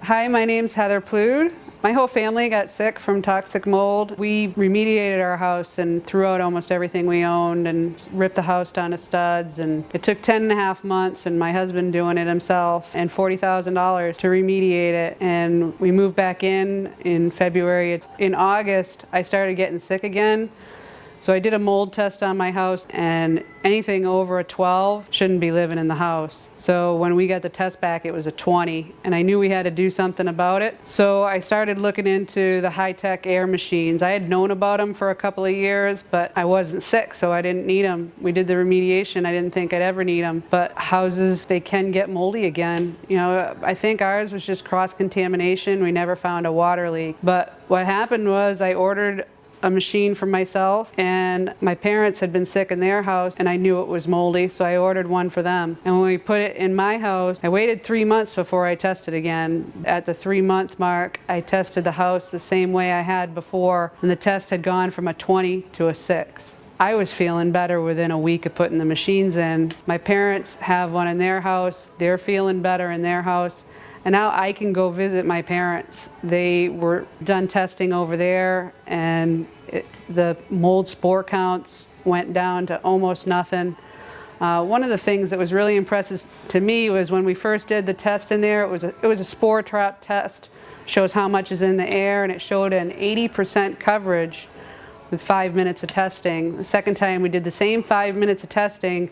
Hi, my name's Heather Plude. My whole family got sick from toxic mold. We remediated our house and threw out almost everything we owned and ripped the house down to studs. And it took 10.5 months, and my husband doing it himself, and $40,000 to remediate it. And we moved back in February. In August, I started getting sick again. So I did a mold test on my house, and anything over a 12 shouldn't be living in the house. So when we got the test back, it was a 20, and I knew we had to do something about it. So I started looking into the high-tech air machines. I had known about them for a couple of years, but I wasn't sick, so I didn't need them. We did the remediation. I didn't think I'd ever need them. But houses, they can get moldy again. You know, I think ours was just cross-contamination. We never found a water leak. But what happened was I ordered a machine for myself, and my parents had been sick in their house, and I knew it was moldy, so I ordered one for them. And when we put it in my house, I waited 3 months before I tested again. At the 3-month mark, I tested the house the same way I had before, and the test had gone from a 20 to a 6. I was feeling better within a week of putting the machines in. My parents have one in their house. They're feeling better in their house. And now I can go visit my parents. They were done testing over there, and the mold spore counts went down to almost nothing. One of the things that was really impressive to me was when we first did the test in there, it was a spore trap test. Shows how much is in the air, and it showed an 80% coverage with 5 minutes of testing. The second time we did the same 5 minutes of testing,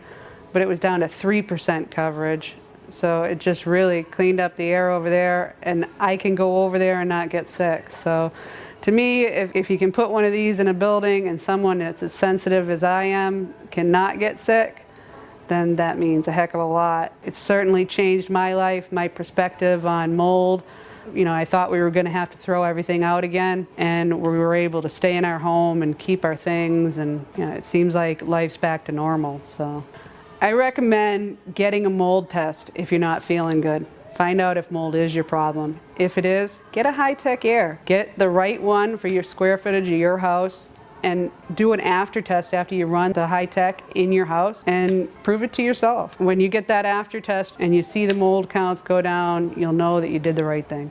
but it was down to 3% coverage. So it just really cleaned up the air over there, and I can go over there and not get sick. So to me, if you can put one of these in a building and someone that's as sensitive as I am cannot get sick, then that means a heck of a lot. It's certainly changed my life, my perspective on mold. You know, I thought we were going to have to throw everything out again, and we were able to stay in our home and keep our things, and you know, it seems like life's back to normal. So I recommend getting a mold test if you're not feeling good. Find out if mold is your problem. If it is, get a high-tech air. Get the right one for your square footage of your house, and do an after test after you run the high-tech in your house, and prove it to yourself. When you get that after test and you see the mold counts go down, you'll know that you did the right thing.